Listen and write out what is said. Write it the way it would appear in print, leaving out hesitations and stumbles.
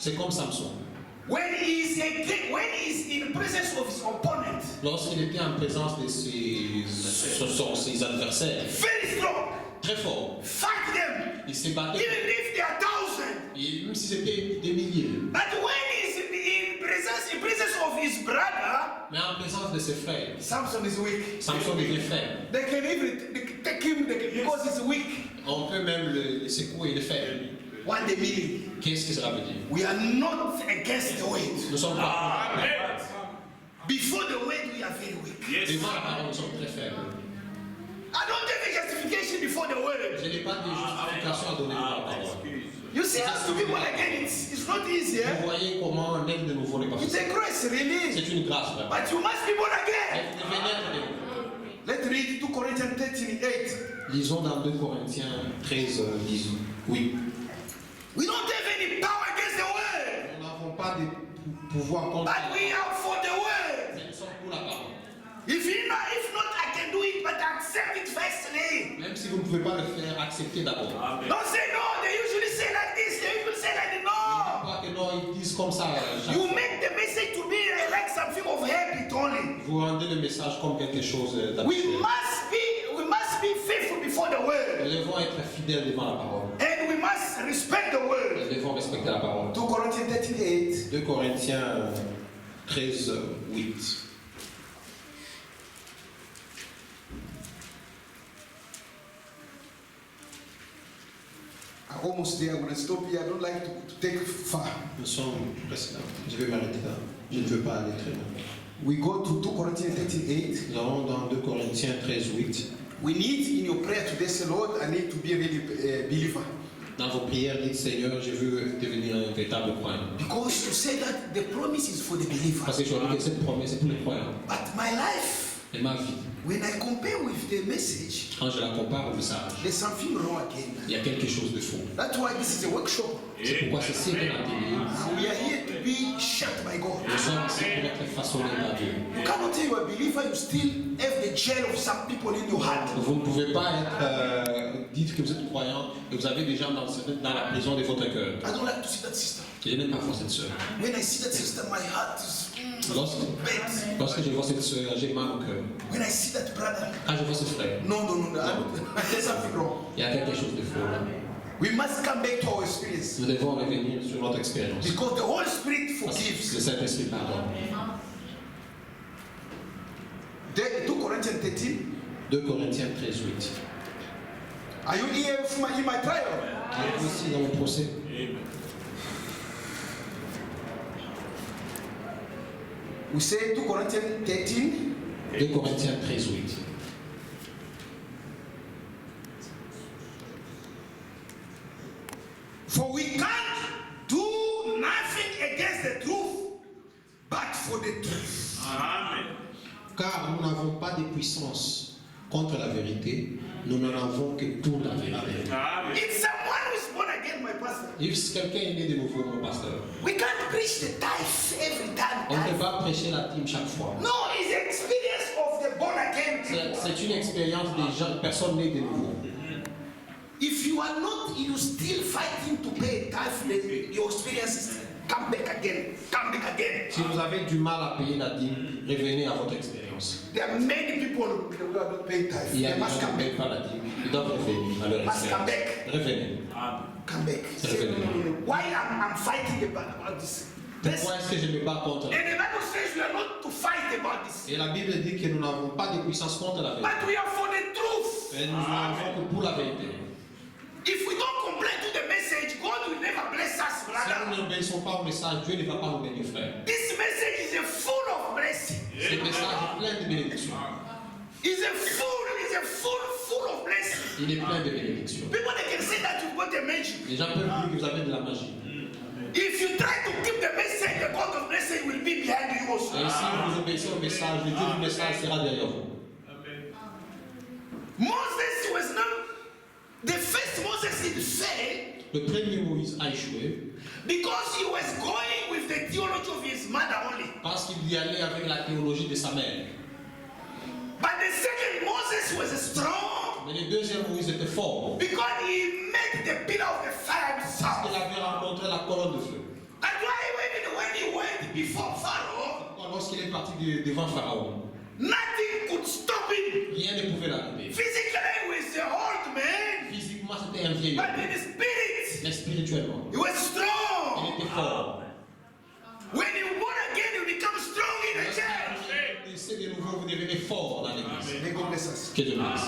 C'est comme Samson. When he is in the presence of his opponent, Lorsqu'il était en présence de ses adversaires, very strong, très fort, fight them, il s'est battu. even if they are thousands. Et même si c'était des milliers. But when he is in presence of his brother, Mais en présence de ses frères, Samson is weak. Samson devient faible. They can even take him because he's weak. On peut même le secouer et le faire. What the meaning? Qu'est-ce que cela veut dire? We are not against the weight. Nous sommes pas Before the weight, we are very weak. devant la parole, nous sommes très faibles. I don't have a justification before the word. Je n'ai pas de justification à donner pour la parole. You see, us to be born again, it's not easy. Vous voyez comment naître de nouveau n'est pas It's facile. a grace, really. C'est une grâce, vraiment. But you must be born again. Mais vous devez naître de nouveau. Let's read 2 Corinthians 13:8. Lisons dans 2 Corinthiens 13, 10. Oui. We don't have any power against the word, Nous n'avons pas de pouvoir contre but we are for the word. mais nous sommes pour la parole. If not, I can do it, but accept it firstly. Même si vous ne pouvez pas le faire, acceptez d'abord. Don't say no. They usually say like this. They usually say like no. Pas que non, ils disent comme ça. Chaque You fois. make the message to be like something of habit only. Vous rendez le message comme quelque chose We d'habituel. must be faithful before the word, Nous devons être fidèles devant la parole. and we must respect the word. Nous devons respecter la parole. 2 Corinthians 13:8. 2 Corinthiens 13, 8. I'm almost there. I'm going to stop here. I don't like to take far. Nous sommes presque là. Je vais m'arrêter là. Je ne veux pas aller très loin. We go to 2 Corinthians 13:8. Nous allons dans 2 Corinthiens 13, 8. We need in your prayer today, say, Lord, I need to be a really believer. Dans vos prières, dites Seigneur, je veux devenir un véritable croyant. Because you say that the promise is for the believer. Parce que je dis que cette promesse est pour les croyants. But my life, Et ma vie, when I compare with the message, quand je la compare au message, there's something wrong again. il y a quelque chose de faux. That's why this is a workshop. C'est pourquoi ceci est un atelier. We are here to be shaped by God. Nous sommes ici pour être façonnés par Dieu. You cannot tell you a believer, you still have the jail of some people in your heart. Vous ne pouvez pas être, dites que vous êtes croyant et vous avez des gens dans la prison de votre cœur. I don't like to see that sister. Je n'aime pas voir cette soeur. When I see that sister, my heart is bad. Lorsque je vois cette soeur, j'ai mal au cœur. When I see that brother, Quand je vois ce frère, no. There's something wrong. il y a quelque chose de faux là. We must come back to our experience. Nous devons revenir sur notre expérience. Because the Holy Spirit Parce que forgives. le Saint-Esprit pardonne. 2 Corinthians 13. 2 Corinthiens 13, 8. Are you here in my trial? Êtes-vous ici dans mon procès? We say 2 Corinthians 13. 2 Corinthiens 13, 8. For we can't do nothing against the truth, but for the truth. Amen. Car nous n'avons pas de puissance contre la vérité, nous n'en avons que pour la vérité. Amen. If someone who is born again, my pastor, Si quelqu'un est né de nouveau, mon pasteur, we can't preach the tithe every time. on ne peut pas prêcher la dîme chaque fois. No, it's the experience of the born again people. C'est une expérience des gens, personne n'est de nouveau. If you are not, you still fighting to pay tithe, your experience is come back again, come back again. Si vous avez du mal à payer la dîme, revenez à votre expérience. There are many people who are not paying tithe. Il y a They des must gens come qui ne back. payent pas la dîme, ils doivent revenir à leur Must come expérience. back. Revenez. Come back. Say, Revenez. why I'm fighting about this? Pourquoi est-ce que je me bats contre la And the Bible says we are not to fight about this, Et la Bible dit que nous n'avons pas de puissance contre la vérité. but we are for the truth. Mais nous n'avons que pour la vérité. If we don't comply to the message, God will never bless us, Si brother. nous n'obéissons pas au message, Dieu ne va pas nous bénir, frère. This message is a full of blessing. Ce message est plein de bénédictions. It's a full of blessing. Il est plein de bénédictions. People they can say that you've got a magic. Les gens peuvent dire que vous avez de la magie. If you try to keep the message, the God of blessing will be behind you also. Et si vous obéissez au message, le Dieu du message sera derrière vous. Moses was not the first Moses did fail Le premier Moïse a échoué because he was going with the theology of his mother only. parce qu'il y allait avec la théologie de sa mère. But the second Moses was strong Mais le deuxième Moïse était fort because he met the pillar of the fire parce himself. qu'il avait rencontré la colonne de feu. And before Pharaoh, Lorsqu'il est parti devant Pharaon, nothing could stop him. rien ne pouvait l'arrêter. Physically, he was an old man, Physiquement, c'était un vieil but homme, in spirit, mais spirituellement, he was il strong. était fort. When you're born again, you become strong in the church. Et c'est de nouveau, vous devenez fort dans l'église. May God bless us. Que Dieu vous bénisse.